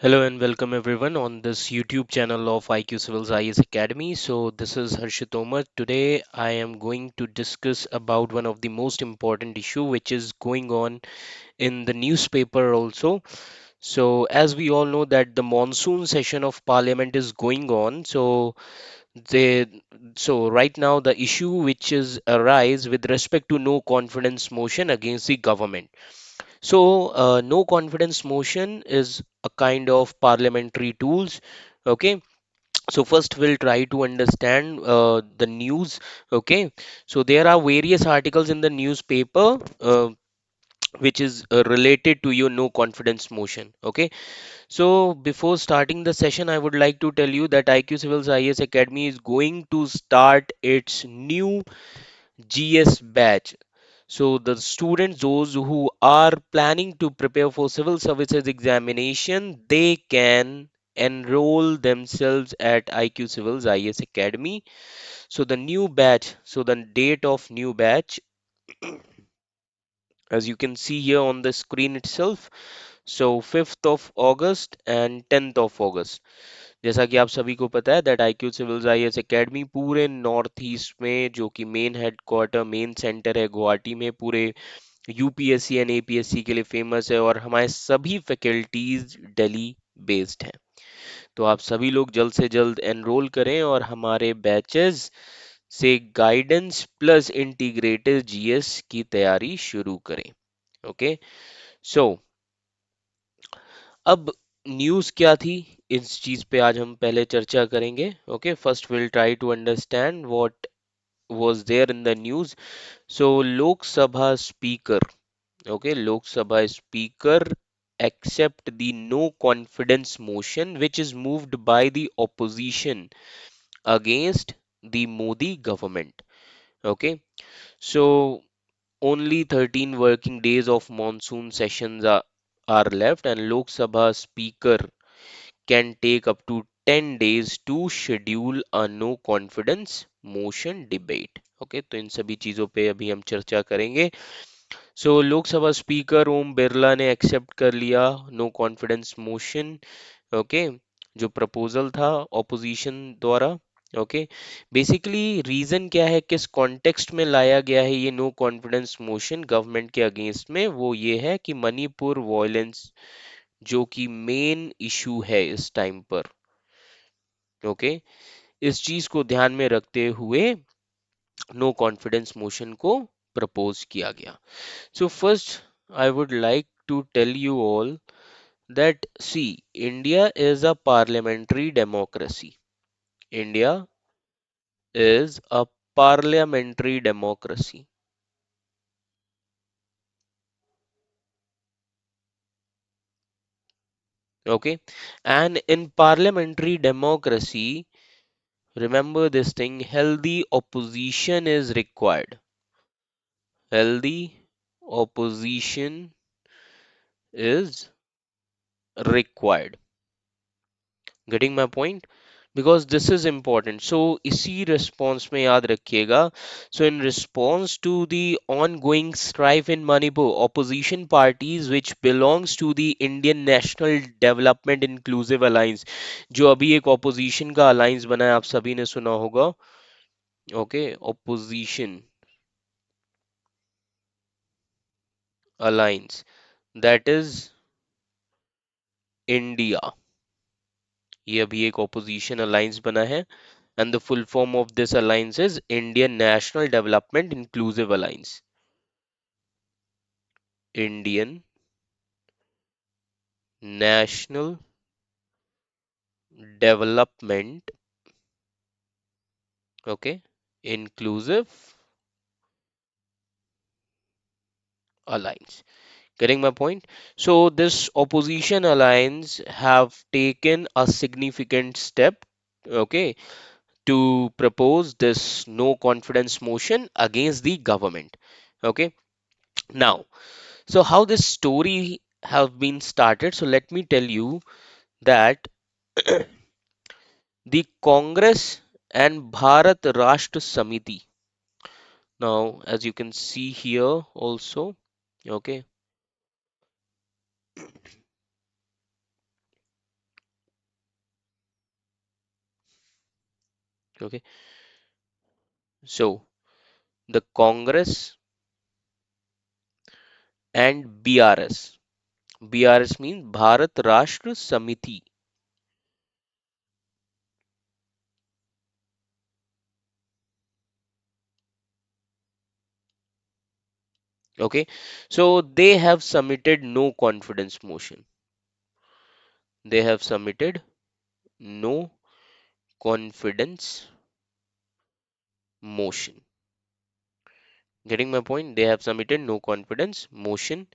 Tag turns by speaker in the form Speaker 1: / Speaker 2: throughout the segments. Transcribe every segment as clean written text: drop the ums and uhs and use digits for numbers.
Speaker 1: Hello and welcome everyone on this YouTube channel of IQ Civils IS Academy. So this is Harshit Tomar. Today I am going to discuss about one of the most important issue which is going on in the newspaper also. So as we all know that the monsoon session of Parliament is going on. They so right now the issue which is arise with respect to no confidence motion against the government. No confidence motion is a kind of parliamentary tools. Okay. So first we'll try to understand the news. Okay. So there are various articles in the newspaper which is related to your no confidence motion. Okay. So before starting the session, I would like to tell you that IQ Civils IS Academy is going to start its new GS batch. So the students, those who are planning to prepare for civil services examination, they can enroll themselves at IQ Civils IS Academy. So the new batch, so the date of new batch, as you can see here on the screen itself, so 5th of August and 10th of August. जैसा कि आप सभी को पता है that IQ civils IAS academy पूरे north east में जो कि मेन हेडक्वार्टर मेन सेंटर है गुवाहाटी में पूरे यूपीएससी एंड एपीएससी के लिए फेमस है और हमारे सभी फैकल्टीज दिल्ली बेस्ड हैं। तो आप सभी लोग जल्द से जल्द एनरोल करें और हमारे बैचेस से गाइडेंस प्लस इंटीग्रेटेड जीएस की तैयारी शुरू करें। ओके। सो अब न्यूज़ क्या थी इस चीज़ पे आज हम पहले चर्चा करेंगे। Okay, first will try to understand what was there in the news. So Lok Sabha speaker, okay, Lok Sabha Speaker accept the no confidence motion which is moved by the opposition against the Modi government. Okay, so only 13 working days of monsoon sessions are left, and Lok Sabha Speaker can take up to 10 days to schedule a no confidence motion debate. Okay, तो इन सभी चीजों पे अभी हम चर्चा करेंगे। Lok Sabha speaker Om Birla ने accept कर लिया नो कॉन्फिडेंस मोशन। ओके, जो प्रपोजल था ऑपोजिशन द्वारा। ओके, बेसिकली रीजन क्या है, किस कॉन्टेक्स्ट में लाया गया है ये नो कॉन्फिडेंस मोशन गवर्नमेंट के अगेंस्ट में, वो ये है कि मणिपुर वॉयलेंस जो कि मेन इशू है इस टाइम पर। ओके, इस चीज को ध्यान में रखते हुए नो कॉन्फिडेंस मोशन को प्रपोज किया गया। So first I would like to tell you all that see, India is a parliamentary democracy. India is a parliamentary democracy. Okay, and in parliamentary democracy, remember this thing, healthy opposition is required. Healthy opposition is required. Getting my point? Because this is important. So इसी response में याद रखिएगा. So in response to the ongoing strife in Manipur, opposition parties which belongs to the Indian National Development Inclusive Alliance, जो अभी एक opposition का alliance बना है, आप सभी ने सुना होगा. Okay, opposition alliance, that is India. ये अभी एक opposition alliance बना है, and the full form of this alliance is Indian National Development Inclusive Alliance. Indian National Development, okay, Inclusive Alliance. Getting my point? So this opposition alliance have taken a significant step, okay, to propose this no confidence motion against the government. Okay. Now, so how this story have been started? So let me tell you that the Congress and Bharat Rashtra Samiti. Now, as you can see here also, okay, Okay, so the Congress and BRS. BRS means Bharat Rashtra Samiti. Okay, so they have submitted no confidence motion. They have submitted no confidence motion. Getting my point? They have submitted no confidence motion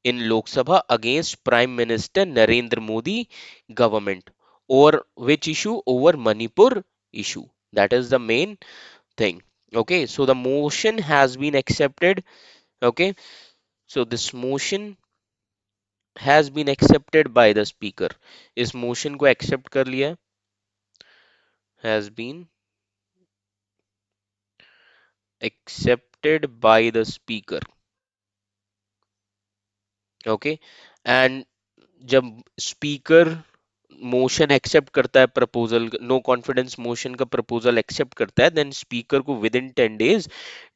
Speaker 1: in Lok Sabha against Prime Minister Narendra Modi government. Over which issue? Over Manipur issue. That is the main thing. Okay, so the motion has been accepted. Okay, so this motion has been accepted by the speaker. इस motion को accept कर लिया है, has been accepted by the speaker. Okay, and जब speaker motion accept करता है, proposal no confidence motion का proposal accept करता है, देन स्पीकर को within 10 days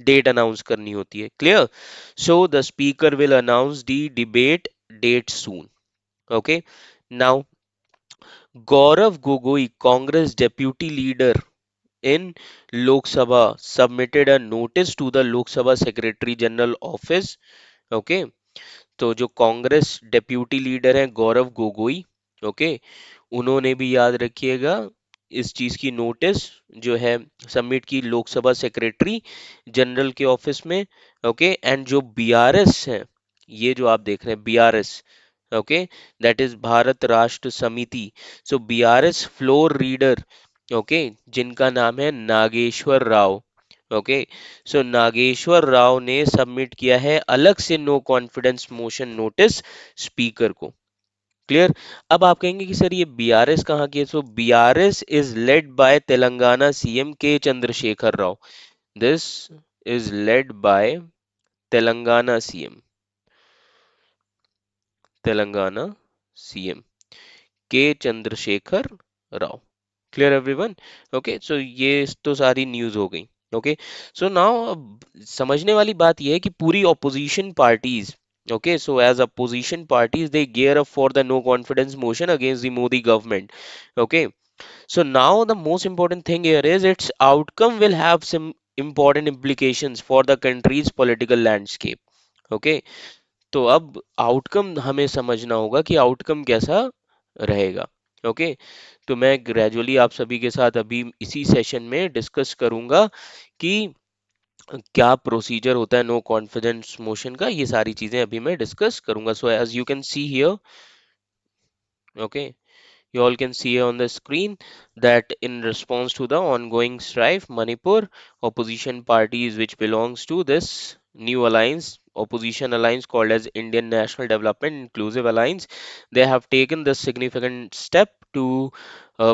Speaker 1: date announce करनी होती है. Clear? So the speaker will announce the debate date soon. Okay, now Gaurav Gogoi, Congress deputy leader in Lok Sabha, submitted a notice to the Lok Sabha Secretary General Office. Okay, तो जो Congress deputy leader हैं Gaurav Gogoi, okay, उन्होंने भी याद रखिएगा इस चीज की नोटिस जो है सबमिट की लोकसभा सेक्रेटरी जनरल के ऑफिस में. ओके, एंड जो बीआरएस है, ये जो आप देख रहे हैं BRS, okay, that is Bharat Rashtra Samithi. So BRS floor leader, okay, जिनका नाम है नागेश्वर राव. ओके, सो नागेश्वर राव ने सबमिट किया है अलग से no confidence motion notice speaker को. क्लियर? अब आप कहेंगे कि सर ये बीआरएस कहाँ की है? So BRS is led by Telangana CM K Chandrashekar Rao. This is led by Telangana CM, Telangana CM K Chandrashekar Rao. Clear everyone? Okay, so ये तो सारी न्यूज हो गई. ओके, सो नाउ अब समझने वाली बात यह है कि पूरी opposition parties, okay, so as opposition parties they gear up for the no confidence motion against the Modi government. Okay, so now the most important thing here is its outcome will have some important implications for the country's political landscape. Okay, तो अब outcome हमें समझना होगा कि outcome कैसा रहेगा. Okay, तो मैं ग्रेजुअली आप सभी के साथ अभी इसी सेशन में डिस्कस करूंगा कि क्या प्रोसीजर होता है नो कॉन्फिडेंस मोशन का. ये सारी चीजें अभी मैं डिस्कस करूंगा. So as you can see here, okay, you all can see on the screen that in response to the ongoing strife, Manipur opposition parties which belongs to this new alliance, opposition alliance called as Indian National Development Inclusive Alliance, they have taken this significant step to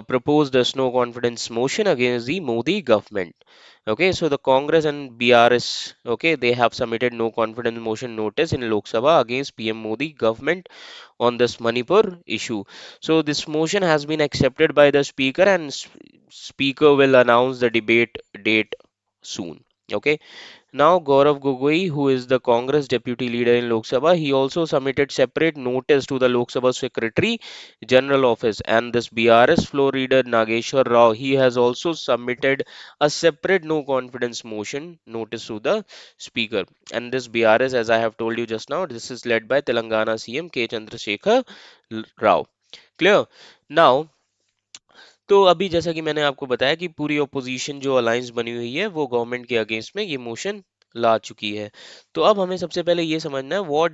Speaker 1: propose this no confidence motion against the Modi government. Okay, so the Congress and BRS, okay, they have submitted no confidence motion notice in Lok Sabha against PM Modi government on this Manipur issue. So this motion has been accepted by the speaker, and speaker will announce the debate date soon. Okay. Now Gaurav Gogoi, who is the Congress deputy leader in Lok Sabha, he also submitted separate notice to the Lok Sabha Secretary General Office, and this BRS floor leader Nageshwar Rao, he has also submitted a separate no confidence motion notice to the Speaker. And this BRS, as I have told you just now, this is led by Telangana CM K Chandrasekhar Rao. Clear? Now तो अभी जैसा कि मैंने आपको बताया कि पूरी opposition जो अलायंस बनी हुई है वो गवर्नमेंट के अगेंस्ट में ये मोशन ला चुकी है. तो अब हमें सबसे पहले ये समझना है what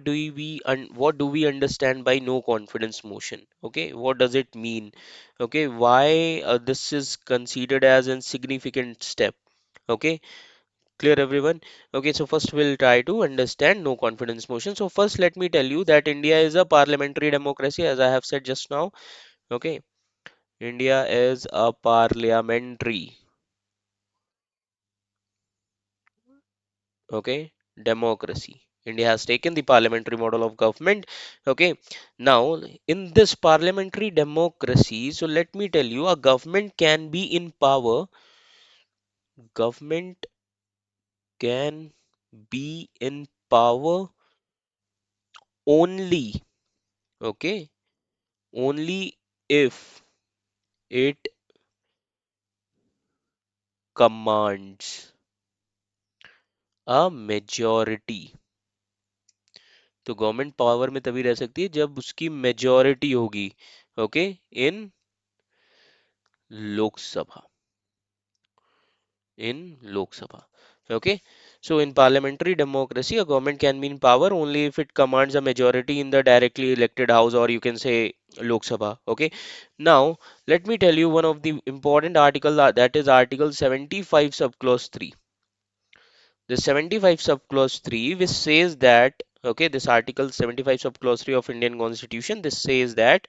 Speaker 1: do we understand by no confidence motion. Okay, what does it mean? Okay, why this is considered as an significant step. Okay, clear everyone? Okay, so first we'll try to understand no confidence motion. So first let me tell you that India is a parliamentary democracy, as I have said just now. Okay, India is a parliamentary, okay, democracy. India has taken the parliamentary model of government. Okay, now in this parliamentary democracy, so let me tell you, a government can be in power government can be in power only, okay, only if it commands a majority. तो government power में तभी रह सकती है जब उसकी majority होगी, okay, in Lok Sabha, in Lok Sabha. Okay, so in parliamentary democracy, a government can be in power only if it commands a majority in the directly elected house, or you can say Lok Sabha. Okay, now let me tell you one of the important article, that is Article 75 subclause 3. The 75 subclause 3, which says that, okay, this Article 75 subclause 3 of Indian Constitution, this says that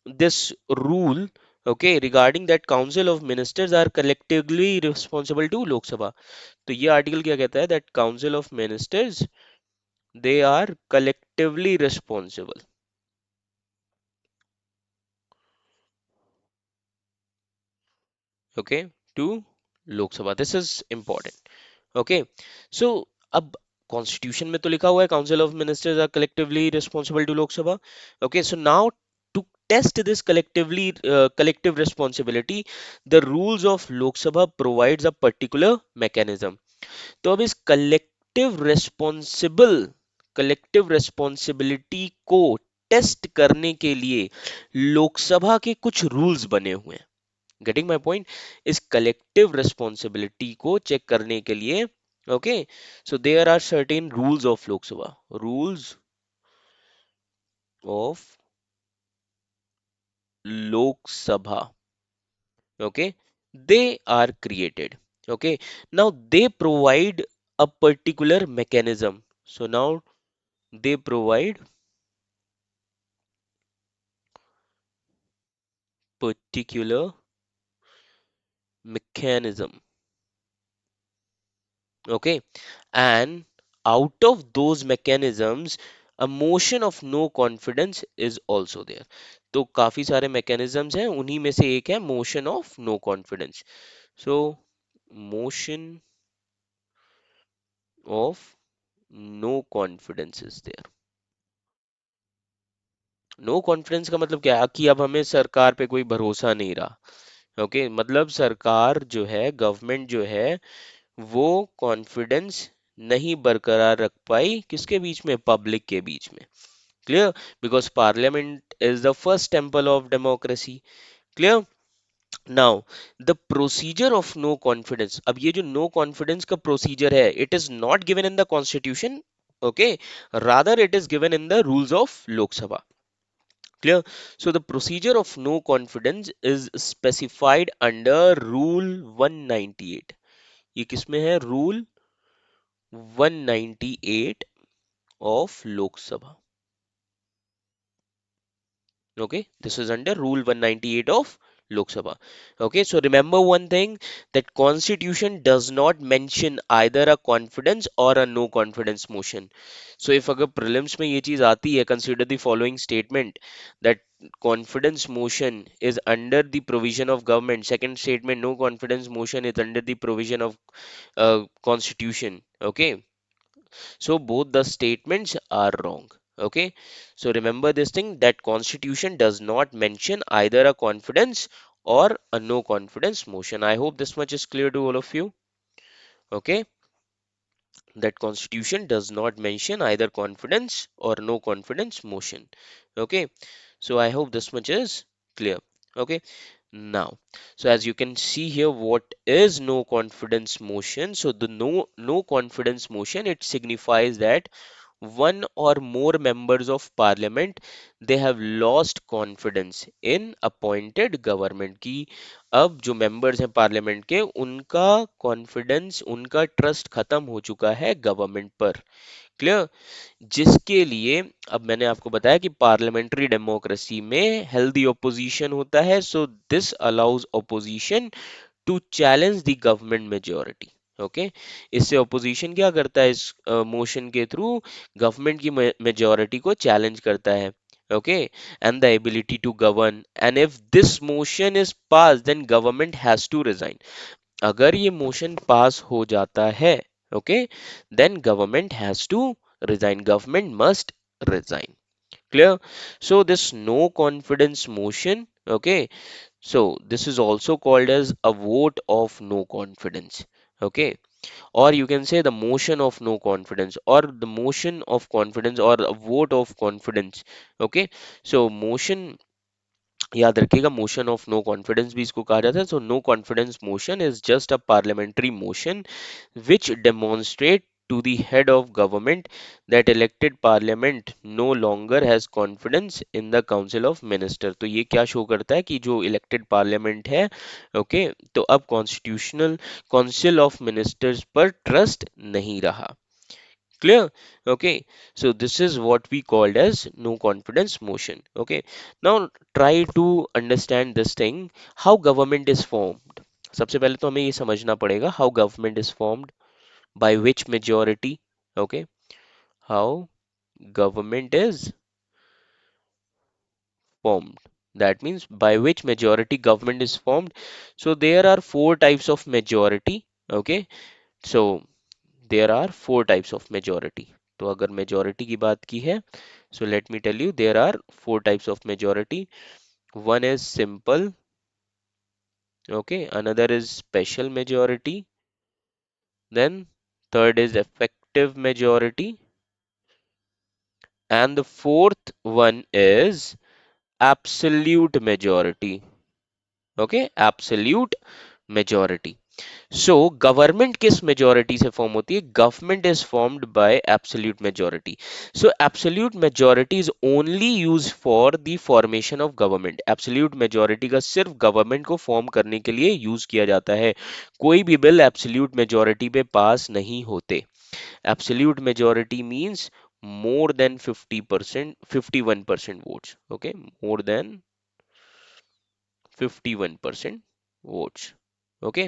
Speaker 1: this rule, okay, regarding that council of ministers are collectively responsible to Lok Sabha. तो ये article क्या कहता है, that council of ministers, they are collectively responsible, okay, to Lok Sabha. This is important. Okay, so अब constitution में तो लिखा हुआ है council of ministers are collectively responsible to Lok Sabha. Okay, so now to test this collectively collective responsibility, the rules of lok sabha provides a particular mechanism. तो अब इस collective responsibility को टेस्ट करने के लिए लोकसभा के कुछ रूल्स बने हुए हैं. Getting my point. इस कलेक्टिव रेस्पॉन्सिबिलिटी को चेक करने के लिए, okay, so there are certain rules of Lok Sabha, rules of Lok Sabha, okay, they are created, okay, now they provide a particular mechanism. So now they provide particular mechanism, okay, and out of those mechanisms a motion of no confidence is also there. तो काफी सारे mechanisms हैं, उन्हीं में से एक है motion of no confidence. So motion of no confidence is there. No confidence का मतलब क्या है कि अब हमें सरकार पे कोई भरोसा नहीं रहा. ओके, मतलब सरकार जो है, गवर्नमेंट जो है, वो कॉन्फिडेंस नहीं बरकरार रख पाई किसके बीच में, पब्लिक के बीच में. Clear, because parliament is the first temple of democracy. Clear. Now the procedure of no confidence, अब ये जो नो कॉन्फिडेंस का प्रोसीजर है, it is not given in the constitution, okay, rather it is given in the rules of Lok Sabha. Clear? So the procedure of no confidence is specified under Rule 198. ये किसमें है? Rule 198 of Lok Sabha. Okay, this is under Rule 198 of Lok Sabha. Okay, so remember one thing, that Constitution does not mention either a confidence or a no confidence motion. So if अगर prelims में ये चीज आती है, consider the following statement, that confidence motion is under the provision of government. Second statement, no confidence motion is under the provision of Constitution. Okay, so both the statements are wrong. Okay, so remember this thing, that constitution does not mention either a confidence or a no confidence motion. I hope this much is clear to all of you. Okay, that constitution does not mention either confidence or no confidence motion. Okay, so I hope this much is clear. Okay, now, so as you can see here, what is no confidence motion? So the no confidence motion, it signifies that one or more members of parliament, they have lost confidence in appointed government. की अब जो members हैं parliament के, उनका confidence, उनका trust खत्म हो चुका है government पर. क्लियर. जिसके लिए अब मैंने आपको बताया कि पार्लियामेंट्री डेमोक्रेसी में हेल्दी ऑपोजिशन होता है, so this allows opposition to challenge the government majority. Okay, इससे ऑपोजिशन क्या करता है, इस मोशन के थ्रू गवर्नमेंट की मेजोरिटी को चैलेंज करता है. Okay, and the ability to govern, and if this motion is pass, then government has to resign. अगर ये मोशन पास हो जाता है, okay, then government has to resign, government must resign. Clear? So this no confidence motion, okay, so this is also called as a vote of no confidence, okay, or you can say the motion of no confidence, or the motion of confidence, or a vote of confidence, okay. So motion, याद रखिएगा, motion of no confidence भी इसको कहा जाता है। So no confidence motion is just a parliamentary motion which demonstrate to the head of government that elected parliament no longer has confidence in the council of minister। तो ये क्या show करता है कि जो इलेक्टेड पार्लियामेंट है, okay, तो अब कॉन्स्टिट्यूशनल काउंसिल ऑफ मिनिस्टर्स पर ट्रस्ट नहीं रहा। Clear? Okay. So this is what we called as no confidence motion. Okay. Now try to understand this thing. How government is formed? सबसे पहले तो हमें ये समझना पड़ेगा how government is formed, by which majority. Okay. How government is formed. That means by which majority government is formed. So there are four types of majority. Okay. So there are four types of majority। तो अगर majority की बात की है, so let me tell you there are four types of majority। one is simple, okay, another is special majority, then third is effective majority, and the fourth one is absolute majority, okay, absolute majority। So government किस majority से form होती है? Government is formed by absolute majority. So absolute majority is only use for the formation of government. Absolute majority का सिर्फ government को form करने के लिए यूज किया जाता है। कोई भी बिल एब्सोल्यूट मेजोरिटी पे पास नहीं होते। Absolute majority means more than 50%, 51% votes, okay, more than 51% votes, okay.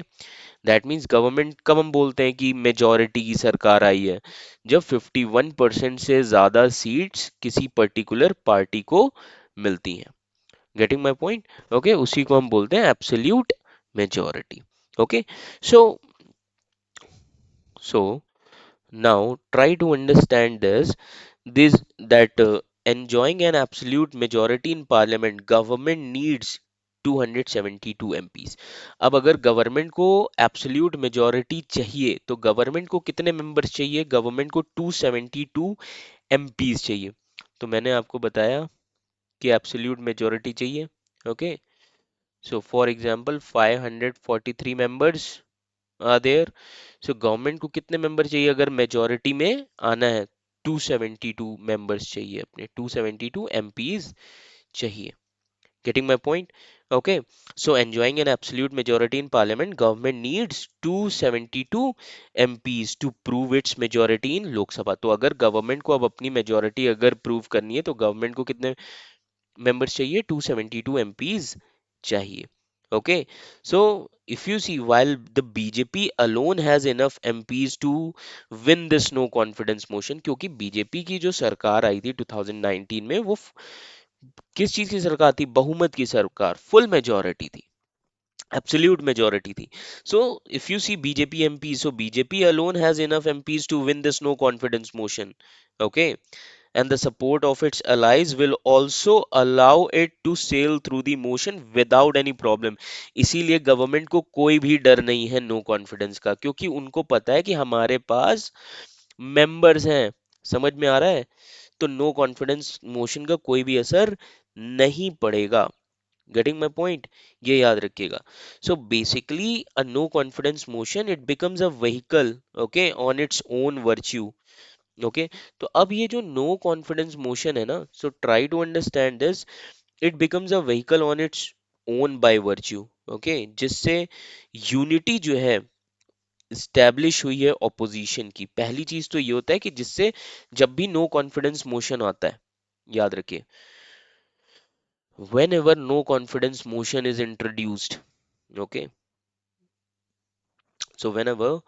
Speaker 1: That means government कब हम बोलते हैं कि मेजोरिटी की सरकार आई है? जब 51% से ज्यादा सीट्स किसी पर्टिकुलर पार्टी को मिलती हैं। Getting my point? ओके, उसी को हम बोलते हैं absolute majority. Okay, so so now try to understand this that enjoying an absolute majority in parliament, government needs 272 MPs। अब अगर गवर्नमेंट को एब्सोल्यूट मेजोरिटी चाहिए तो गवर्नमेंट को कितने मेंबर्स चाहिए? गवर्नमेंट को 272 MPs चाहिए। तो मैंने आपको बताया कि एब्सोल्यूट मेजोरिटी चाहिए, okay. So for example 543 members are there. So government को कितने मेंबर चाहिए अगर मेजोरिटी में आना है? 272 मेंबर्स चाहिए, अपने 272 MPs चाहिए। Getting my point? Okay. So enjoying an absolute majority in parliament, government needs 272 MPs to prove its majority in लोक सभा। तो अगर गवर्नमेंट को अब अपनी मेजोरिटी अगर प्रूव करनी है तो गवर्नमेंट को कितने मेंबर्स चाहिए? 272 MPs चाहिए। Okay, so if you see, while the BJP alone has enough MPs to win this no confidence motion, क्योंकि बीजेपी की जो सरकार आई थी 2019 में, वो किस चीज की सरकार थी? बहुमत की सरकार, फुल मेजोरिटी थी, एब्सोल्यूट मेजोरिटी थी। So if you see BJP MP, so BJP alone has enough MPs to win this no confidence motion, okay, and the support of its allies will also allow it to sail through the motion without any problem। इसीलिए government को कोई भी डर नहीं है no confidence का, क्योंकि उनको पता है कि हमारे पास मेंबर्स हैं। समझ में आ रहा है? तो नो कॉन्फिडेंस मोशन का कोई भी असर नहीं पड़ेगा। Getting my point? ये याद रखिएगा। So basically a no confidence motion, it becomes a vehicle, okay, on its own virtue, okay. तो अब ये जो नो कॉन्फिडेंस मोशन है ना, so try to understand this, it becomes a vehicle on its own by virtue, okay, जिससे unity जो है establish हुई है ऑपोजिशन की। पहली चीज तो ये होता है कि जिससे जब भी नो कॉन्फिडेंस मोशन आता है, याद रखिए, whenever no confidence motion is introduced, okay, so whenever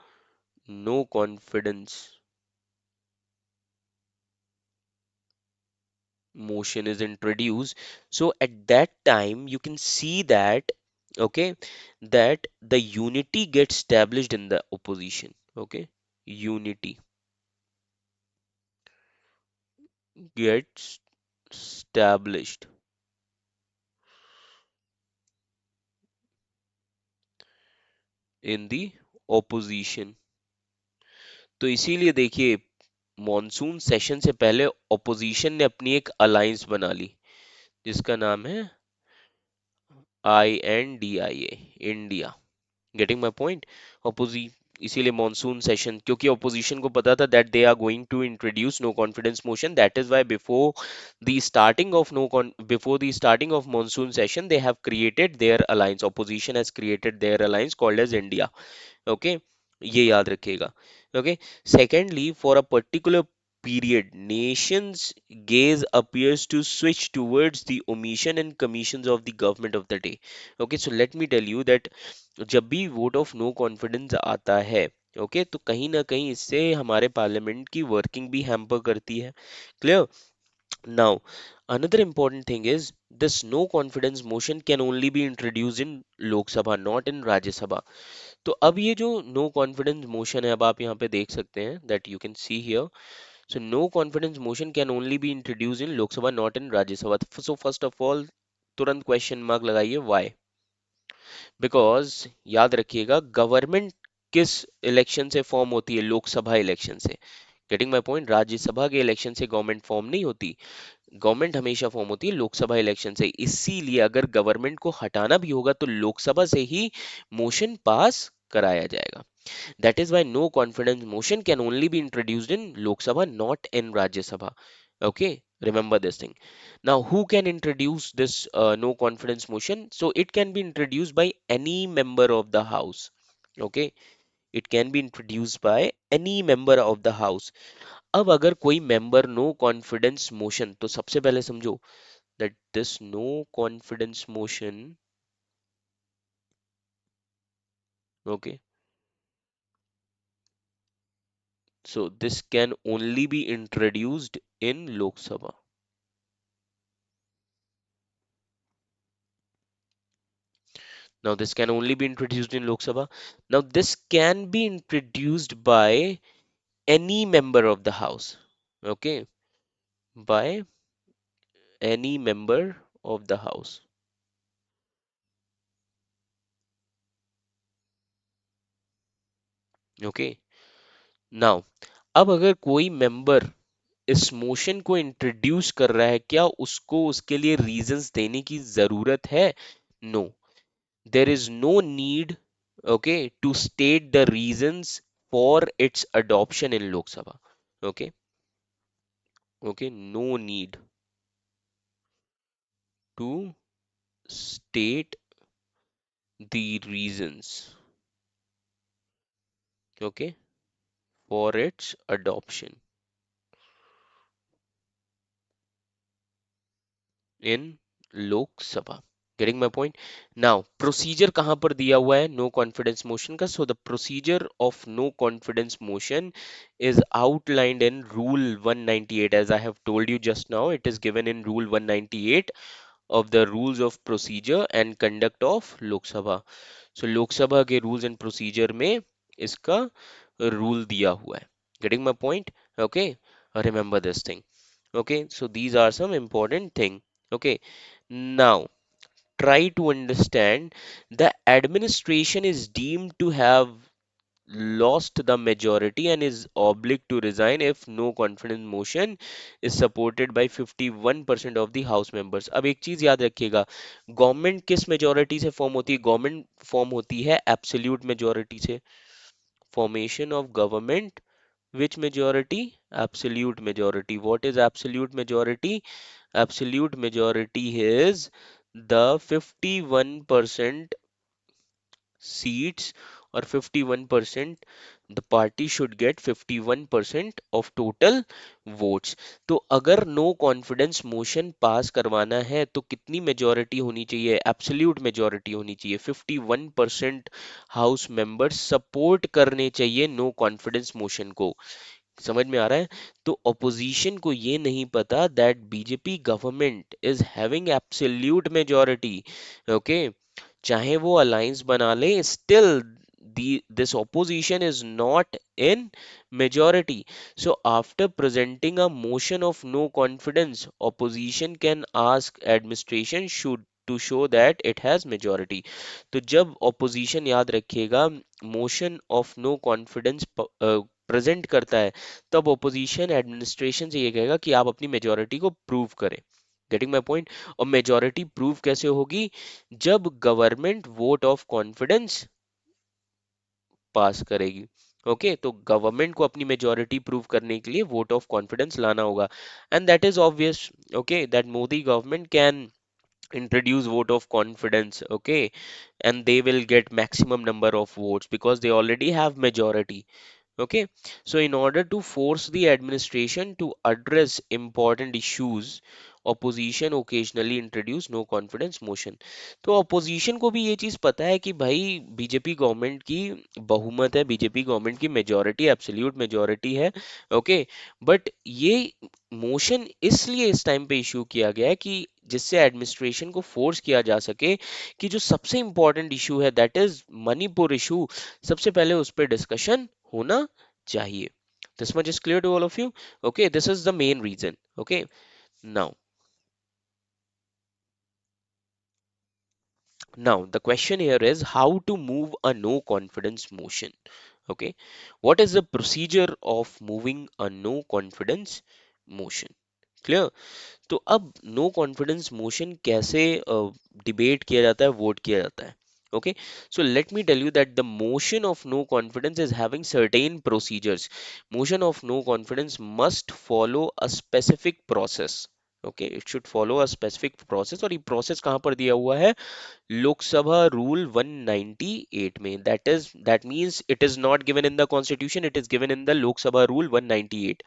Speaker 1: no confidence motion is introduced, so at that time you can see that okay, that the unity gets established in the opposition. Okay, unity gets established in the opposition. तो इसीलिए देखिए, monsoon session से पहले opposition ने अपनी एक alliance बना ली जिसका नाम है INDIA, India. Getting my point? अपोजी इसीलिए मॉनसून सेशन, क्योंकि ऑपोजिशन को पता था that they are going to introduce no confidence motion, that is why before the starting of monsoon session they have created their alliance, opposition has created their alliance called as India. Okay, ये याद रखिएगा। Okay, secondly, for a particular period, nations gaze appears to switch towards the omission and commissions of the government of the day. Okay, so let me tell you that जब भी vote of no confidence आता है, okay, तो कहीं ना कहीं इससे हमारे पार्लियामेंट की वर्किंग भी हैम्पर करती है। Clear? Now, another important thing is this no confidence motion can only be introduced in Lok Sabha, not in Rajya Sabha. तो अब ये जो नो कॉन्फिडेंस मोशन है, अब आप यहाँ पे देख सकते हैं that you can see here, so no confidence motion can only be introduce in Lok Sabha, not in Rajya Sabha. So first of all, तुरंत क्वेश्चन मार्क लगाइए, व्हाई? बिकॉज याद रखिएगा, गवर्नमेंट किस इलेक्शन से फॉर्म होती है? लोकसभा इलेक्शन से। Getting my point? राज्यसभा के इलेक्शन से गवर्नमेंट फॉर्म नहीं होती, गवर्नमेंट हमेशा फॉर्म होती है लोकसभा इलेक्शन से। इसीलिए अगर गवर्नमेंट को हटाना भी होगा तो लोकसभा से ही मोशन पास कराया जाएगा। That is why no confidence motion can only be introduced in Lok Sabha, not in Rajya Sabha. Okay, remember this thing. Now, who can introduce this no confidence motion? So it can be introduced by any member of the House. Okay, it can be introduced by any member of the House. अब अगर कोई member no confidence motion, तो सबसे पहले समझो that this no confidence motion, okay, so this can only be introduced in Lok Sabha. Now, this can only be introduced in Lok Sabha. Now, this can be introduced by any member of the House. Okay, by any member of the House. Okay, now, अब अगर कोई member इस motion को introduce कर रहा है, क्या उसको उसके लिए रीजंस देने की जरूरत है? No, there is no need, okay, to state the reasons for its adoption in Lok Sabha. Okay, okay, no need to state the reasons, okay, for its adoption in Lok Sabha. Getting my point? Now, procedure कहाँ पर दिया हुआ है no confidence motion का? So the procedure of no confidence motion is outlined in Rule 198. As I have told you just now, it is given in Rule 198 of the Rules of Procedure and Conduct of Lok Sabha. So लोक सभा के rules and procedure में इसका rule दिया हुआ है। Getting my point? Okay, remember this thing. Okay, so these are some important thing. Okay, now try to understand, the administration is deemed to have lost the majority and is obliged to resign if no confidence motion is supported by 51% of the house members. अब एक चीज याद रखिएगा, government किस majority से form होती है? Government form होती है एब्सोल्यूट मेजोरिटी से। Formation of government, which majority? Absolute majority. What is absolute majority? Absolute majority is the 51% seats, or 51%, the party should get 51% of total votes. तो अगर no confidence motion pass करवाना है तो कितनी majority होनी चाहिए? Absolute majority होनी चाहिए। 51% हाउस मेंबर्स सपोर्ट करने चाहिए नो कॉन्फिडेंस मोशन को। समझ में आ रहा है? तो ऑपोजिशन को ये नहीं पता that BJP government is having absolute majority. Okay, चाहे वो अलायंस बना ले, still this opposition is not in majority. So after presenting a motion of no confidence, opposition can ask administration should to show that it has majority. तो जब opposition, याद रखिएगा, motion of no confidence present करता है, तब opposition administration से ये कहेगा कि आप अपनी majority को प्रूव करें। Getting my point? और मेजोरिटी प्रूव कैसे होगी? जब गवर्नमेंट वोट ऑफ कॉन्फिडेंस पास करेगी। ओके, तो गवर्नमेंट को अपनी मेजोरिटी प्रूव करने के लिए वोट ऑफ कॉन्फिडेंस लाना होगा, and that is obvious, okay, that Modi government can introduce vote of confidence, okay, and they will get maximum number of votes because they already have majority. Okay, so in order to force the administration to address important issues, opposition occasionally introduce no confidence motion. तो opposition को भी ये चीज पता है कि भाई BJP government की बहुमत है, बीजेपी गवर्नमेंट की मेजोरिटी, एब्सोल्यूट मेजोरिटी है, ओके, बट ये मोशन इसलिए इस टाइम पे इशू किया गया है कि जिससे एडमिनिस्ट्रेशन को फोर्स किया जा सके कि जो सबसे इंपॉर्टेंट इशू है, दैट इज मणिपुर इशू, सबसे पहले उस पर डिस्कशन होना चाहिए. This much is clear to all of you? Okay, this is the main reason. Okay, now, the question here is how to move a no confidence motion. Okay, what is the procedure of moving a no confidence motion? Clear? तो अब no confidence motion कैसे debate किया जाता है, vote किया जाता है? Okay, so let me tell you that the motion of no confidence is having certain procedures. Motion of no confidence must follow a specific process. Okay, it should follow a specific process, और ये process कहाँ पर दिया हुआ है? Lok Sabha rule 198 में. That means it is not given in the constitution, it is given in the Lok Sabha rule 198.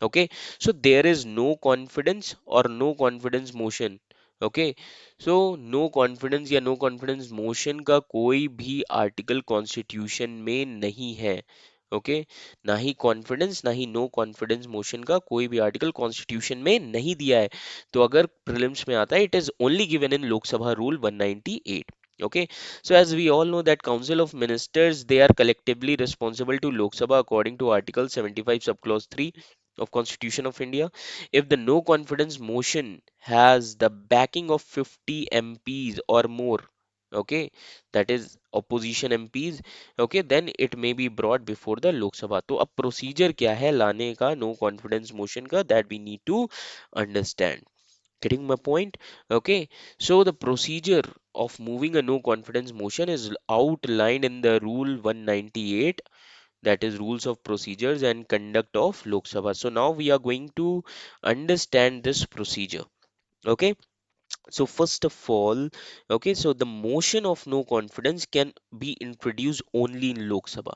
Speaker 1: Okay, so there is no confidence or no confidence motion. Okay, so no confidence या no confidence motion का कोई भी article constitution में नहीं है. Okay, ना ही confidence ना ही no confidence motion का कोई भी आर्टिकल कॉन्स्टिट्यूशन में नहीं दिया है. तो अगर प्रीलिम्स में आता है, it is only given in Lok Sabha rule 198. Okay, so as we all know that council of ministers, they are collectively responsible to Lok Sabha according to article 75 subclause 3 of constitution of India. If the no confidence motion has the backing of 50 MPs or more, okay, that is opposition MPs, okay, then it may be brought before the Lok Sabha. तो अब procedure क्या है लाने का no confidence motion का, that we need to understand. Getting my point? Okay, so the procedure of moving a no confidence motion is outlined in the rule 198, that is rules of procedures and conduct of Lok Sabha. So now we are going to understand this procedure. Okay, so first of all, okay, so the motion of no confidence can be introduced only in Lok Sabha.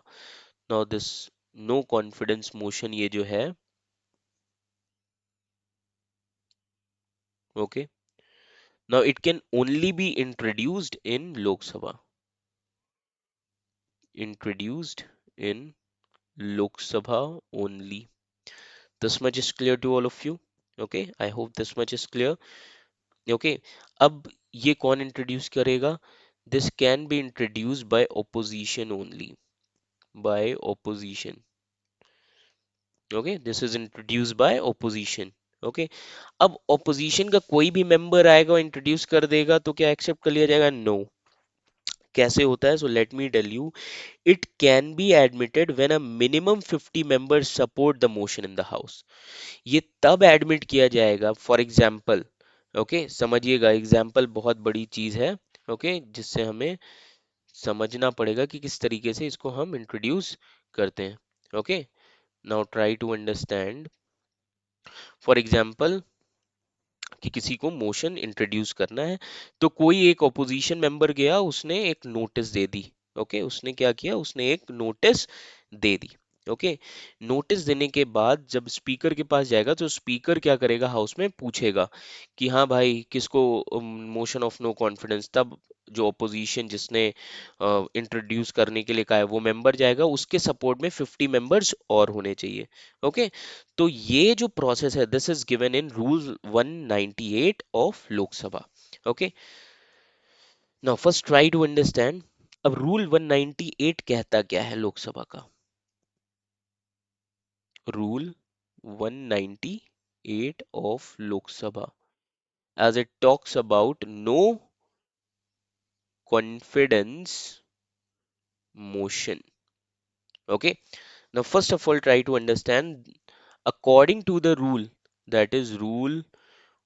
Speaker 1: Now this no confidence motion ये जो है, okay, now it can only be introduced in Lok Sabha. Introduced in Lok Sabha only. This much is clear to all of you. Okay, I hope this much is clear. Okay, अब ये कौन introduce करेगा? This can be introduced by opposition only. By opposition. Okay, this is introduced by opposition. Okay, अब opposition का कोई भी member आएगा और introduce कर देगा तो क्या accept कर लिया जाएगा? No. कैसे होता है? So let me tell you. It can be admitted when a minimum 50 members support the motion in the house. ये तब एडमिट किया जाएगा, फॉर एग्जाम्पल, ओके, समझिएगा, एग्जाम्पल बहुत बड़ी चीज है, ओके, जिससे हमें समझना पड़ेगा कि किस तरीके से इसको हम इंट्रोड्यूस करते हैं. Okay, now try to understand. For example, कि किसी को मोशन इंट्रोड्यूस करना है, तो कोई एक ऑपोजिशन मेंबर गया, उसने एक नोटिस दे दी. ओके, उसने क्या किया? उसने एक नोटिस दे दी. ओके, नोटिस देने के बाद जब स्पीकर के पास जाएगा, तो स्पीकर क्या करेगा? हाउस में पूछेगा कि हाँ भाई, किसको मोशन ऑफ नो कॉन्फिडेंस. तब जो ऑपोजिशन जिसने इंट्रोड्यूस करने के लिए कहा है, वो मेंबर जाएगा, उसके सपोर्ट में 50 मेंबर्स और होने चाहिए. ओके, तो ये जो प्रोसेस है, this is given in rule 198 of Lok Sabha. Okay, now first try to understand. अब रूल 198 कहता क्या है लोकसभा का? Rule 198 of Lok Sabha, as it talks about no confidence motion. Okay, now first of all, try to understand according to the rule, that is rule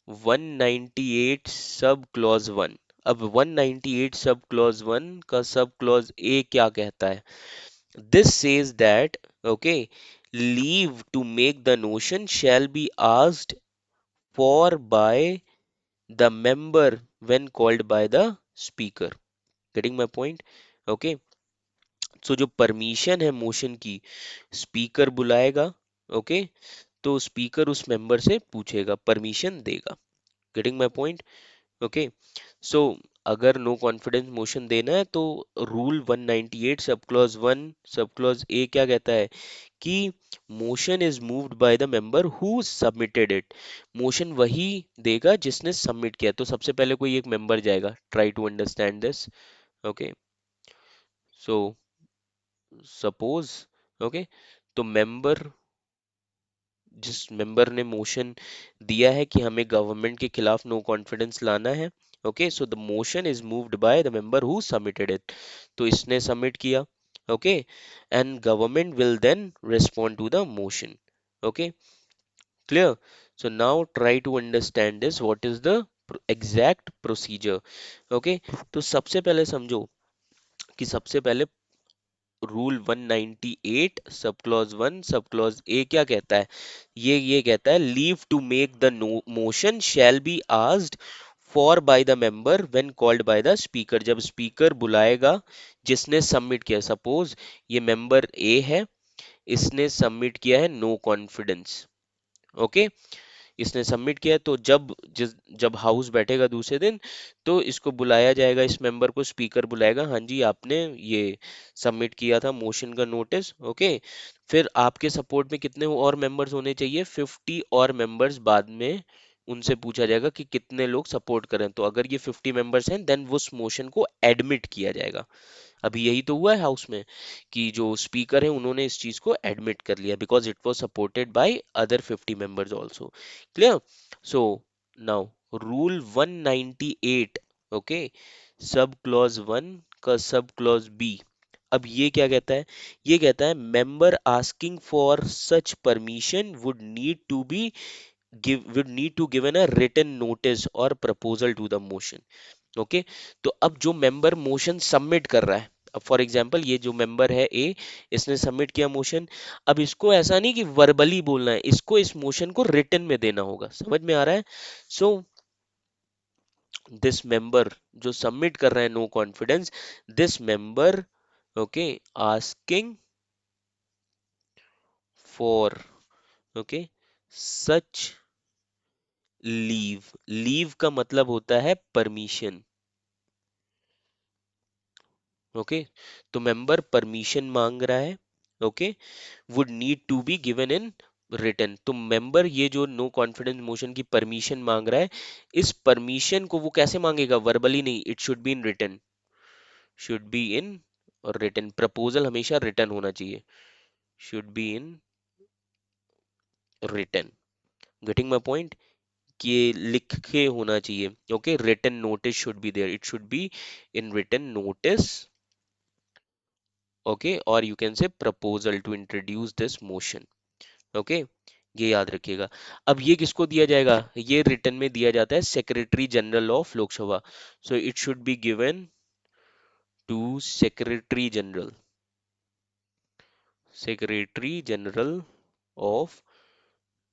Speaker 1: 198 sub clause 1. अब 198 sub clause 1 का sub clause A क्या कहता है? This says that, okay, leave to make the motion shall be asked for by the member when called by the speaker. Getting my point? Okay, so जो permission है motion की, speaker बुलाएगा, okay, तो speaker उस member से पूछेगा, permission देगा। Getting my point? Okay, सो अगर no confidence motion देना है तो rule 198 sub clause 1 sub clause A क्या कहता है कि motion is moved by the member who submitted it. Motion वही देगा जिसने सबमिट किया। तो सबसे पहले कोई एक मेंबर जाएगा, try to understand this. Okay, so suppose, okay, तो मेंबर, जिस मेंबर ने मोशन दिया है कि हमें गवर्नमेंट के खिलाफ नो कॉन्फिडेंस लाना है, okay, so the motion is moved by the member who submitted it. तो इसने सबमिट किया, okay, and government will then respond to the motion. Okay, clear? So now try to understand this, what is the exact procedure. Okay, तो सबसे पहले समझो कि सबसे पहले rule 198 sub clause 1 sub clause A क्या कहता है? ये कहता है leave to make the motion shall be asked for by the member when called by the speaker. जब स्पीकर बुलाएगा जिसने सबमिट किया, सपोज ये मेंबर ए है, इसने सबमिट किया है नो कॉन्फिडेंस, ओके, इसने सबमिट किया है, तो जब हाउस बैठेगा दूसरे दिन तो इसको बुलाया जाएगा, इस मेंबर को स्पीकर बुलाएगा, हाँ जी आपने ये सबमिट किया था मोशन का नोटिस, ओके। फिर आपके सपोर्ट में कितने और मेंबर्स होने चाहिए? 50 और मेंबर्स बाद में उनसे पूछा जाएगा कि कितने लोग सपोर्ट करें, तो अगर ये 50 मेंबर्स हैं देन उस मोशन को एडमिट किया जाएगा। अभी यही तो हुआ है हाउस में कि जो स्पीकर है उन्होंने इस चीज को एडमिट कर लिया because it was supported by other 50 members also. Clear? So now rule 198, okay, sub clause 1 का सब क्लॉज बी, अब ये क्या कहता है? ये कहता है member asking for such permission would need to given a written notice or proposal to the motion। Okay, तो अब जो मेंबर मोशन सबमिट कर रहा है, अब फॉर एग्जांपल ये जो मेंबर है ए, इसने सबमिट किया मोशन, अब इसको ऐसा नहीं कि वर्बली बोलना है, इसको इस मोशन को रिटन में देना होगा। समझ में आ रहा है? सो दिस मेंबर जो सबमिट कर रहा है no confidence, this member, okay, asking for, okay, such leave, leave का मतलब होता है परमिशन, ओके, तो मेंबर परमिशन मांग रहा है, okay, would need to be given in written. तो मेंबर ये जो नो कॉन्फिडेंस मोशन की परमिशन मांग रहा है, इस परमिशन को वो कैसे मांगेगा? वर्बली नहीं, it should be in written, should be in written. Proposal हमेशा रिटन होना चाहिए, should be in written. Getting my point? कि ये लिख के होना चाहिए, okay, written notice should be there, it should be in written notice, okay, और you can say proposal to introduce this motion, okay, ये याद रखिएगा। अब ये किसको दिया जाएगा? ये रिटर्न में दिया जाता है secretary general of Lok Sabha. So it should be given to secretary general, secretary general of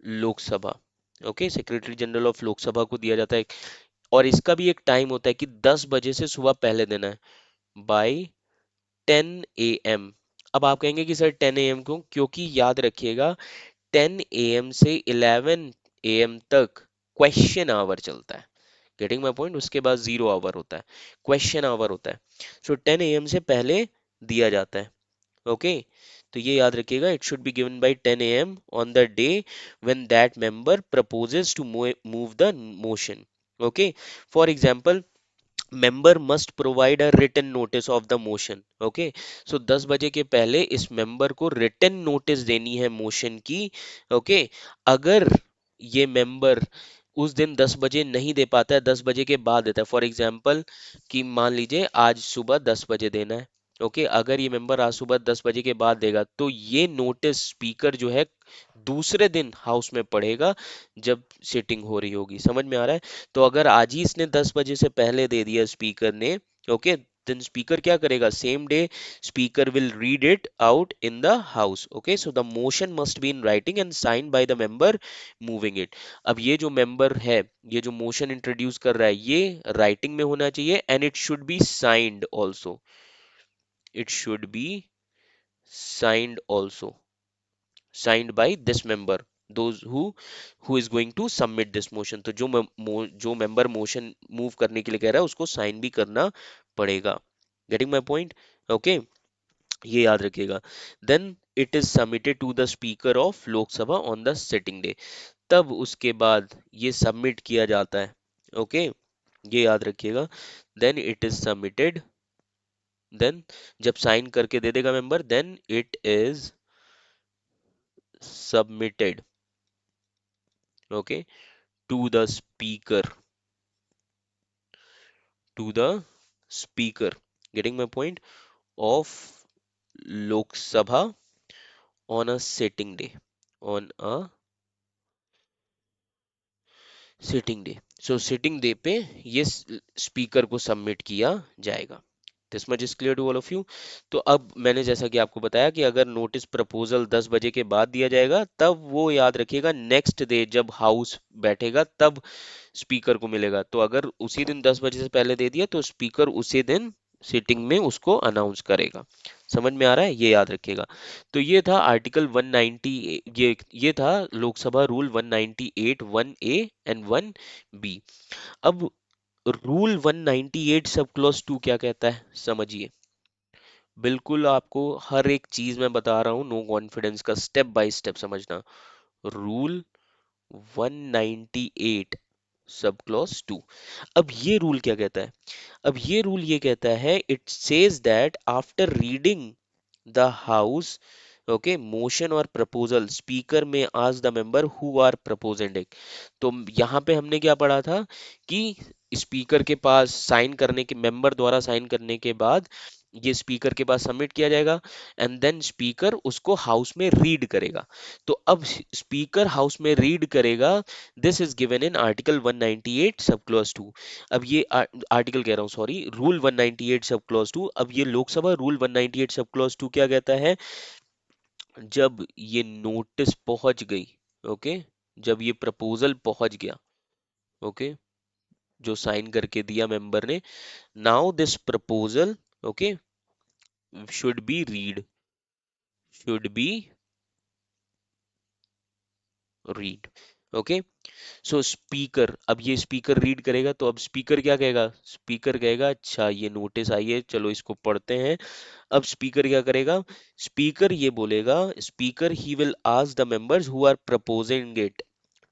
Speaker 1: Lok Sabha, okay, secretary general of Lok Sabha को दिया जाता है। और इसका भी एक टाइम होता है कि 10 बजे से सुबह पहले देना है, बाय 10 AM। अब आप कहेंगे कि सर 10 AM क्यों? क्योंकि याद रखिएगा 10 AM से 11 AM तक क्वेश्चन आवर चलता है। Getting my point? उसके बाद 0 आवर होता है, क्वेश्चन आवर होता है। सो 10 AM से पहले दिया जाता है, ओके, तो ये याद रखिएगा, it should be given by 10 AM on the day when that member proposes to move the motion, okay. For example member must provide a written notice of the motion. Okay, so 10 बजे के पहले इस member को written notice देनी है motion की। Okay, अगर ये मेंबर उस दिन 10 बजे नहीं दे पाता है, 10 बजे के बाद देता है, फॉर एग्जाम्पल कि मान लीजिए आज सुबह 10 बजे देना है। ओके, अगर ये मेंबर आज सुबह 10 बजे के बाद देगा तो ये नोटिस स्पीकर जो है दूसरे दिन हाउस में पढ़ेगा जब सिटिंग हो रही होगी। समझ में आ रहा है? तो अगर आज ही इसने 10 बजे से पहले दे दिया स्पीकर ने, ओके, देन स्पीकर क्या करेगा, same day speaker will read it out in the house. Okay, so the motion must be in writing and sign by the member moving it. अब ये जो मेंबर है, ये जो मोशन इंट्रोड्यूस कर रहा है, ये राइटिंग में होना चाहिए and it should be signed also. It should be signed also, signed by this member, those who is going to submit this motion। तो जो मेंबर मोशन मूव करने के लिए कह रहा है उसको साइन भी करना पड़ेगा। Getting my point? ओके, ये याद रखिएगा। Then it is submitted to the speaker of Lok Sabha on the sitting day. तब उसके बाद ये सबमिट किया जाता है। ओके, ये याद रखिएगा। Then it is submitted, then जब साइन करके दे देगा member, then it is submitted, okay, to the speaker, to the speaker, getting my point, of Lok Sabha on a sitting day, on a sitting day। So sitting day पे ये speaker को submit किया जाएगा। This much is clear to all of you. तो अब मैंने जैसा कि आपको बताया कि अगर नोटिस प्रपोजल 10 बजे के बाद दिया जाएगा तब वो याद रखिएगा नेक्स्ट डे जब हाउस बैठेगा तब स्पीकर को मिलेगा। तो अगर उसी दिन 10 बजे से पहले दे दिया तो स्पीकर उसी दिन सीटिंग में उसको अनाउंस करेगा। समझ में आ रहा है? ये याद रखिएगा। तो ये था आर्टिकल 190, ये था Lok Sabha rule 198 1A and 1B। अब रूल 198 सब क्लॉज 2 क्या कहता है समझिए। बिल्कुल आपको हर एक चीज मैं बता रहा हूँ, नो कॉन्फिडेंस का, स्टेप बाय स्टेप समझना। Rule 198 sub clause 2। अब ये रूल क्या कहता है? अब ये रूल ये कहता है, it says that after reading the house, okay, motion और proposal, speaker may ask the member who are proposing it. तो यहाँ पे हमने क्या पढ़ा था कि स्पीकर के पास साइन करने के, मेंबर द्वारा साइन करने के बाद ये स्पीकर के पास सबमिट किया जाएगा एंड देन स्पीकर उसको हाउस में रीड करेगा। तो अब स्पीकर हाउस में रीड करेगा, this is given in article 198 sub clause 2। अब ये आर्टिकल कह रहा हूँ, सॉरी, रूल 198 सब क्लॉज 2। अब ये लोकसभा रूल 198 सब क्लॉज 2 क्या कहता है? जब ये नोटिस पहुंच गई, ओके, जब ये प्रपोजल पहुंच गया, ओके, जो साइन करके दिया मेंबर ने, now this proposal, okay, should be read, should be read, okay. So speaker, अब ये स्पीकर रीड करेगा तो अब स्पीकर क्या कहेगा? स्पीकर कहेगा अच्छा ये नोटिस आई है, चलो इसको पढ़ते हैं। अब स्पीकर क्या करेगा? स्पीकर ये बोलेगा, speaker he will ask the members who are proposing it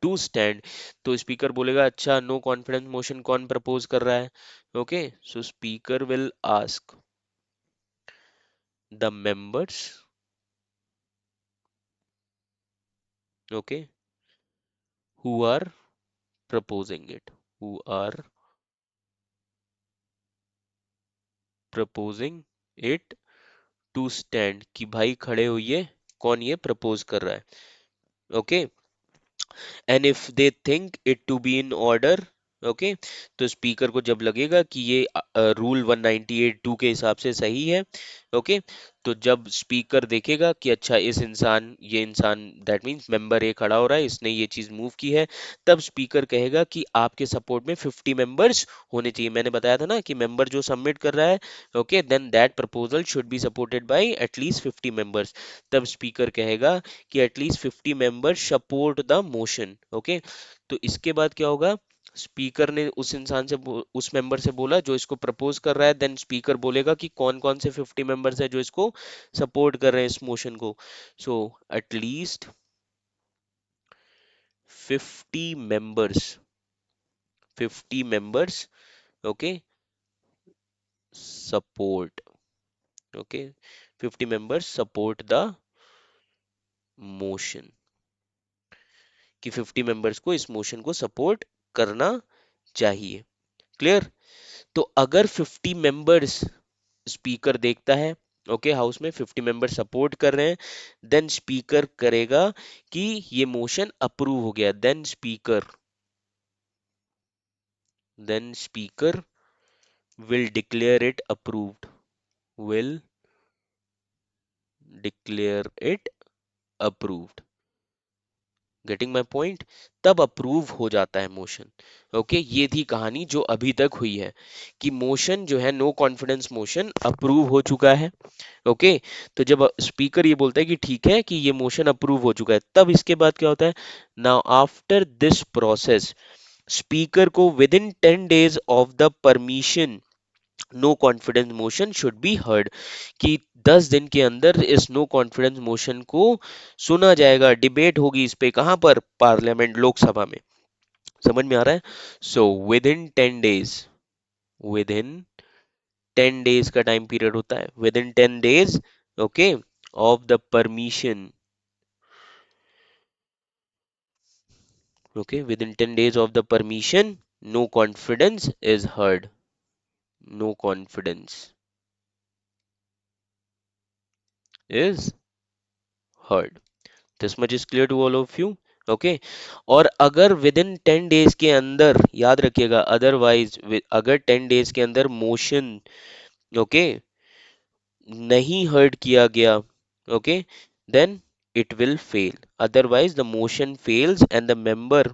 Speaker 1: to stand. तो स्पीकर बोलेगा अच्छा नो कॉन्फिडेंस मोशन कौन प्रपोज कर रहा है? Okay, so speaker will ask the members, okay, who are proposing it, who are proposing it to stand, कि भाई खड़े होइए, कौन ये प्रपोज कर रहा है। Okay, and if they think it to be in order, okay, तो स्पीकर को जब लगेगा कि ये रूल 198 2 के हिसाब से सही है, ओके, तो जब स्पीकर देखेगा कि अच्छा इस इंसान, ये इंसान, दैट मींस मेंबर ए खड़ा हो रहा है, इसने ये चीज मूव की है, तब स्पीकर कहेगा कि आपके सपोर्ट में 50 मेंबर्स होने चाहिए। मैंने बताया था ना कि मेंबर जो सबमिट कर रहा है, okay, then that proposal should be supported by at least 50 members. तब स्पीकर कहेगा कि at least 50 members support the motion, okay. तो इसके बाद क्या होगा? स्पीकर ने उस इंसान से उस मेंबर से बोला जो इसको प्रपोज कर रहा है, देन स्पीकर बोलेगा कि कौन कौन से 50 मेंबर्स है जो इसको सपोर्ट कर रहे हैं इस मोशन को। So at least 50 members, 50 members, okay, support. Okay, 50 members support the motion, कि 50 मेंबर्स को इस मोशन को सपोर्ट करना चाहिए। क्लियर? तो अगर 50 मेंबर्स, स्पीकर देखता है, ओके, हाउस में 50 मेंबर सपोर्ट कर रहे हैं, देन स्पीकर करेगा कि ये मोशन अप्रूव हो गया, then speaker will declare it approved, will declare it approved. Getting my point? तब अप्रूव हो जाता है मोशन। ओके, ये थी कहानी जो अभी तक हुई है, कि मोशन जो है, नो कॉन्फिडेंस मोशन अप्रूव हो चुका है। ओके, तो जब स्पीकर ये बोलता है कि ठीक है, कि ये मोशन अप्रूव हो चुका है, तब इसके बाद क्या होता है? Now after this process, speaker को within 10 days of the permission, no confidence motion should be heard, कि 10 दिन के अंदर इस नो कॉन्फिडेंस मोशन को सुना जाएगा, डिबेट होगी इस पे, कहां पर? पार्लियामेंट, लोकसभा में। समझ में आ रहा है? सो विद इन 10 डेज का टाइम पीरियड होता है, with in 10 days, okay, of the permission, okay, within 10 days of the permission, no confidence is heard, no confidence is heard. This much is clear to all of you. Okay, और अगर with in 10 days के अंदर, याद रखिएगा, otherwise अगर 10 days के अंदर motion, okay, नहीं हर्ड किया गया, okay, then it will fail, otherwise the motion fails and the member,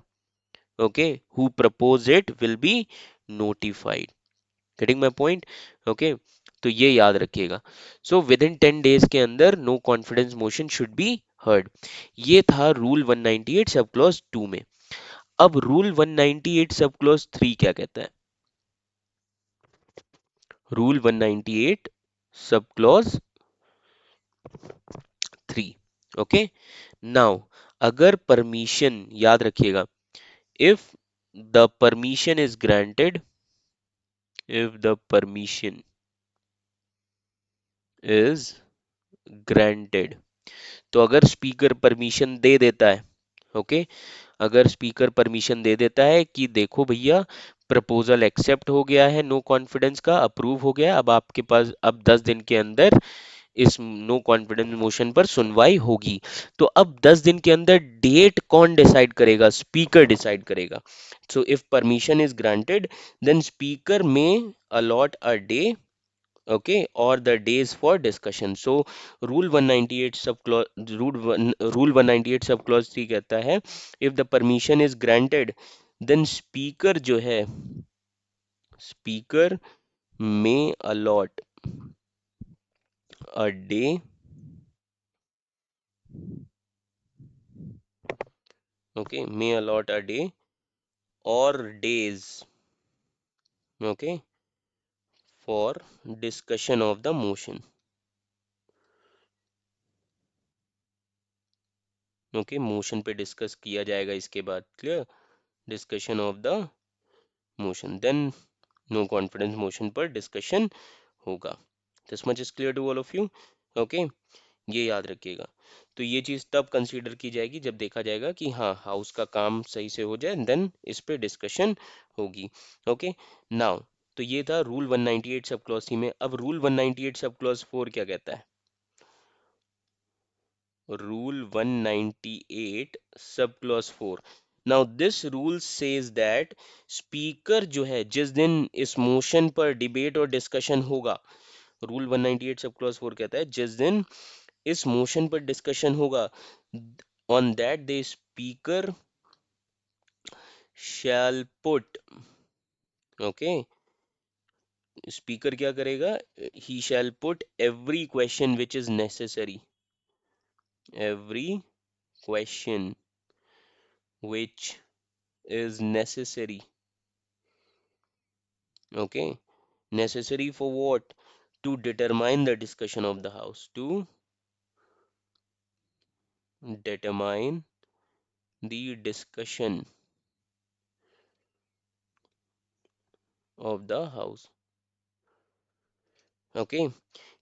Speaker 1: okay, who propose it will be notified. Getting my point? Okay, तो ये याद रखिएगा। सो विद इन 10 डेज के अंदर no confidence motion should be heard. ये था rule 198 sub clause 2 में। अब रूल 198 सब क्लॉज 3 क्या कहता है? Rule 198 sub clause 3, okay. Now अगर परमिशन, याद रखिएगा, if the permission is granted, if the permission is granted, तो अगर स्पीकर परमिशन दे देता है, ओके, अगर स्पीकर परमिशन दे देता है कि देखो भैया, प्रपोजल एक्सेप्ट हो गया है, नो कॉन्फिडेंस का अप्रूव हो गया, अब आपके पास अब 10 दिन के अंदर इस नो कॉन्फिडेंस मोशन पर सुनवाई होगी, तो अब 10 दिन के अंदर डेट कौन डिसाइड करेगा? स्पीकर डिसाइड करेगा। So if permission is granted, then speaker may allot a day, okay, or the days for discussion. So rule 198 sub clause, rule 198 sub clause 3 कहता है, if the permission is granted, then speaker जो है, speaker may allot a day, okay, may allot a day or days, okay, for discussion of the motion, okay, motion पे discuss किया जाएगा इसके बाद। Clear? Discussion of the motion, then no confidence motion पर discussion होगा। This much is clear to all of you. Okay, ये याद रखिएगा। तो ये चीज तब कंसीडर की जाएगी जब देखा जाएगा कि हाँ, हाउस का काम सही से हो जाए, देन इस पे डिस्कशन होगी। ओके, नाउ, तो ये था रूल 198 सब क्लॉज सी में। अब रूल 198 सब क्लॉज 4 क्या कहता है? Rule 198 sub clause 4, now this rule says that speaker जो है, जिस दिन इस मोशन पर डिबेट और डिस्कशन होगा, रूल 198 सब क्लॉज 4 कहता है, जिस दिन इस मोशन पर डिस्कशन होगा, on that the speaker shall put, okay, speaker क्या करेगा? He shall put every question which is necessary, every question which is necessary, okay, necessary for what? To determine the discussion of the house, to determine the discussion of the house, okay,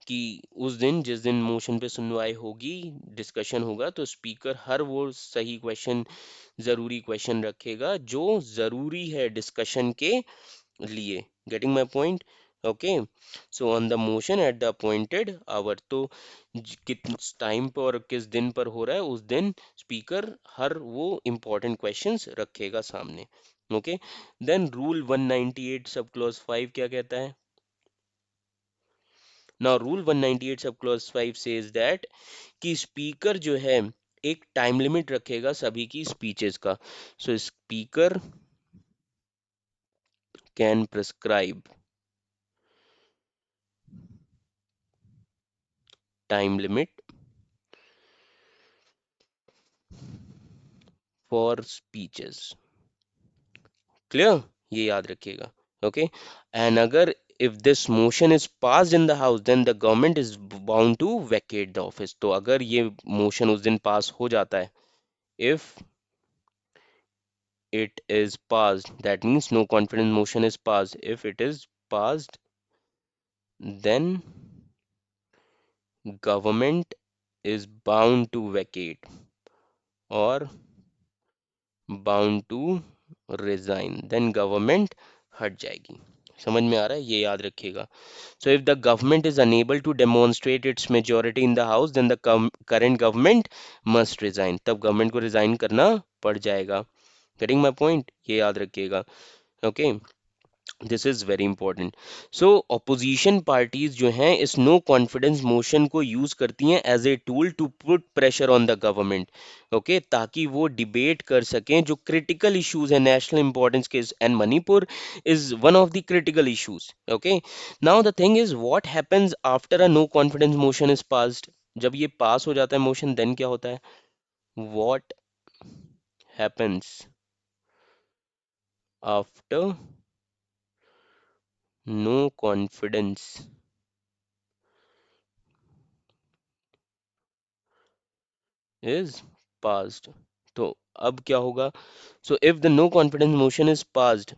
Speaker 1: कि उस दिन जिस दिन motion पे सुनवाई होगी, discussion होगा, तो स्पीकर हर वो सही क्वेश्चन, जरूरी क्वेश्चन रखेगा जो जरूरी है डिस्कशन के लिए। Getting my point? Okay, so on the motion at the appointed hour, तो किस टाइम पर और किस दिन पर हो रहा है उस दिन स्पीकर हर वो इंपॉर्टेंट क्वेश्चंस रखेगा सामने। Okay, then rule 198 sub clause 5 क्या कहता है? Now rule 198 sub clause 5 says that कि स्पीकर जो है एक टाइम लिमिट रखेगा सभी की स्पीचेस का। So speaker can prescribe time limit for speeches. Clear? ये याद रखिएगा। ओके, एंड अगर if this motion is passed in the house then the government is bound to vacate the office. तो अगर ये मोशन उस दिन पास हो जाता है, if it is passed, that means no confidence motion is passed, if it is passed then government is bound to vacate or bound to resign, then government हट जाएगी। समझ में आ रहा है? ये याद रखिएगा। So if the government is unable to demonstrate its majority in the house then the current government must resign, तब गवर्नमेंट को रिजाइन करना पड़ जाएगा। Getting my point? ये याद रखिएगा। Okay, this is very important. So opposition parties जो हैं इस नो कॉन्फिडेंस मोशन को यूज करती हैं as a tool to put pressure on the government. Okay, ताकि वो डिबेट कर सकें जो क्रिटिकल इश्यूज है नेशनल इंपॉर्टेंस के, and Manipur is one of the critical issues. Okay, now the thing is what happens after a no confidence motion is passed. जब ये pass हो जाता है मोशन देन क्या होता है? What happens after no confidence is passed? तो अब क्या होगा? So if the no confidence motion is passed,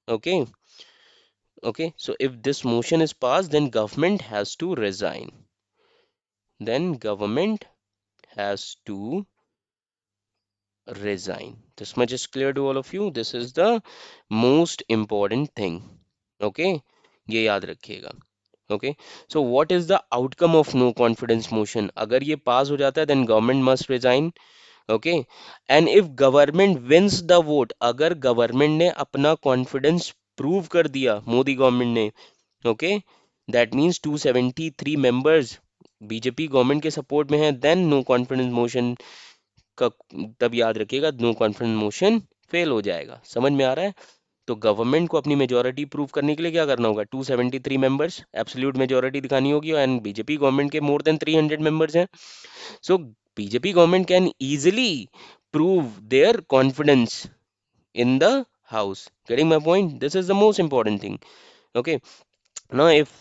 Speaker 1: okay, okay, so if this motion is passed then government has to resign, then government has to resign. This much is clear to all of you. This is the most important thing. Okay, ये याद रखिएगा। Okay, so what is the outcome of no confidence motion? अगर ये pass हो जाता है then government must resign. Okay, and if government wins the vote, अगर government ने अपना कॉन्फिडेंस प्रूव कर दिया, मोदी गवर्नमेंट ने, okay, that means 273 members BJP government के सपोर्ट में है, देन नो कॉन्फिडेंस मोशन का, तब याद रखिएगा नो कॉन्फिडेंस मोशन फेल हो जाएगा। समझ में आ रहा है? तो गवर्नमेंट को अपनी मेजोरिटी प्रूव करने के लिए क्या करना होगा? 273 मेंबर्स एब्सोल्यूट मेजोरिटी दिखानी होगी, एंड बीजेपी गवर्नमेंट के मोर देन 300 मेंबर्स हैं। So BJP government can easily prove their confidence in the house. Getting my point? This is the most important thing. Okay. Now, if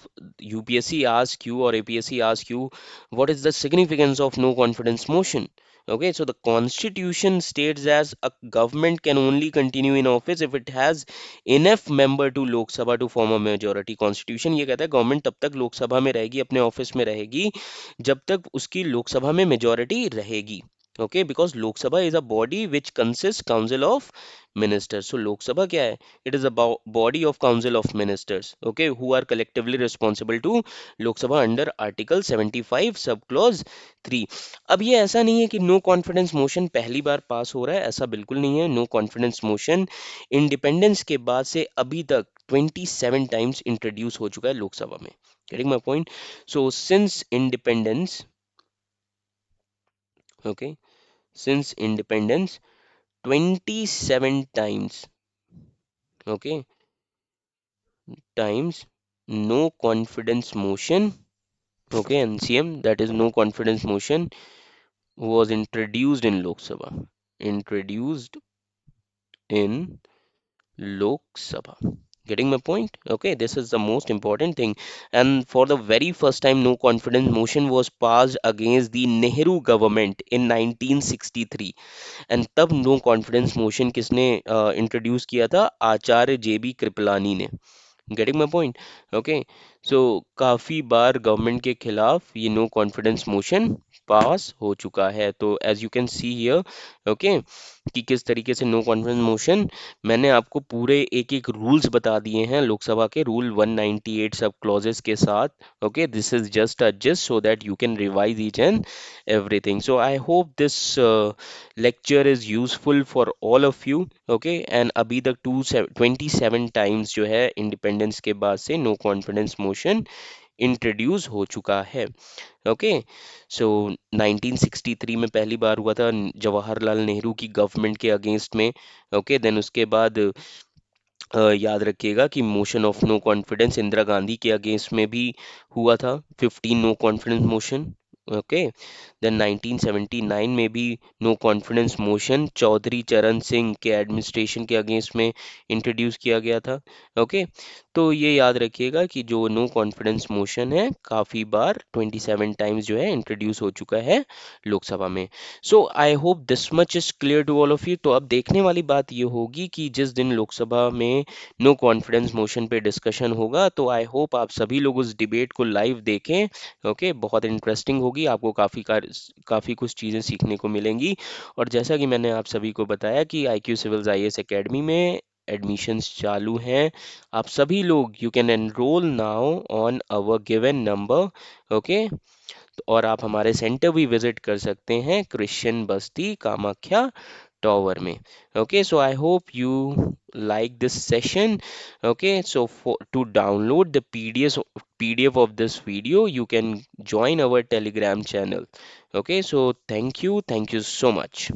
Speaker 1: UPSC asks you or APSC asks you what is the significance of no confidence motion? Okay, so the constitution states as a government can only continue in office if it has enough member to Lok Sabha to form a majority. Constitution ये कहता है government तब तक लोकसभा में रहेगी, अपने office में रहेगी जब तक उसकी लोकसभा में मेजोरिटी रहेगी। Okay, because Lok Sabha is a body which consists council of ministers. So Lok Sabha क्या है? It is a body of council of ministers, okay, who are collectively responsible to Lok Sabha under Article 75 sub clause 3. अब ये ऐसा नहीं है कि no confidence motion पहली बार पास हो रहा है, ऐसा बिल्कुल नहीं है। नो कॉन्फिडेंस मोशन इंडिपेंडेंस के बाद से अभी तक 27 टाइम्स इंट्रोड्यूस हो चुका है लोकसभा में। Getting my point? So since independence, okay, since independence 27 times, okay, times no confidence motion, okay, NCM, that is no confidence motion, was introduced in Lok Sabha, introduced in Lok Sabha. Getting my point? Okay, this is the most important thing. And for the very first time, no confidence motion was passed against the Nehru government in 1963. And तब no confidence motion किसने introduce किया था? आचार्य JB Kripalani ने। Getting my point? Okay, सो काफी बार government के खिलाफ ये no confidence motion pass हो चुका है। तो as you can see here, okay, कि किस तरीके से नो कॉन्फिडेंस मोशन, मैंने आपको पूरे एक एक रूल्स बता दिए हैं लोकसभा के रूल 198 सब क्लॉजेस के साथ। Okay, this is just a just so that you can revise each and everything. So I hope this lecture is useful for all of you. Okay, and अभी तक 27 टाइम्स जो है इंडिपेंडेंस के बाद से नो कॉन्फिडेंस मोशन इंट्रोड्यूस हो चुका है। ओके, सो 1963 में पहली बार हुआ था जवाहरलाल नेहरू की गवर्नमेंट के अगेंस्ट में। ओके, देन उसके बाद याद रखिएगा कि motion of no confidence Indira Gandhi के अगेंस्ट में भी हुआ था, 15 no confidence motion. Okay, then 1979 में भी नो कॉन्फिडेंस मोशन चौधरी चरण सिंह के एडमिनिस्ट्रेशन के अगेंस्ट में इंट्रोड्यूस किया गया था। ओके, तो ये याद रखिएगा कि जो नो कॉन्फिडेंस मोशन है काफ़ी बार 27 टाइम्स जो है इंट्रोड्यूस हो चुका है लोकसभा में। So I hope this much is clear to all of you. तो अब देखने वाली बात ये होगी कि जिस दिन लोकसभा में नो कॉन्फिडेंस मोशन पे डिस्कशन होगा, तो आई होप आप सभी लोग उस डिबेट को लाइव देखें। ओके, बहुत इंटरेस्टिंग होगी, आपको काफ़ी कुछ चीज़ें सीखने को मिलेंगी। और जैसा कि मैंने आप सभी को बताया कि I Q civils IAS academy में एडमिशन्स चालू हैं। आप सभी लोग you can enrol now on our given number. Okay, और आप हमारे सेंटर भी विजिट कर सकते हैं क्रिश्चियन बस्ती कामाख्या टॉवर में। Okay, so I hope you like this session. Okay, so to download the PDF of this video, you can join our Telegram channel. Okay, so thank you so much.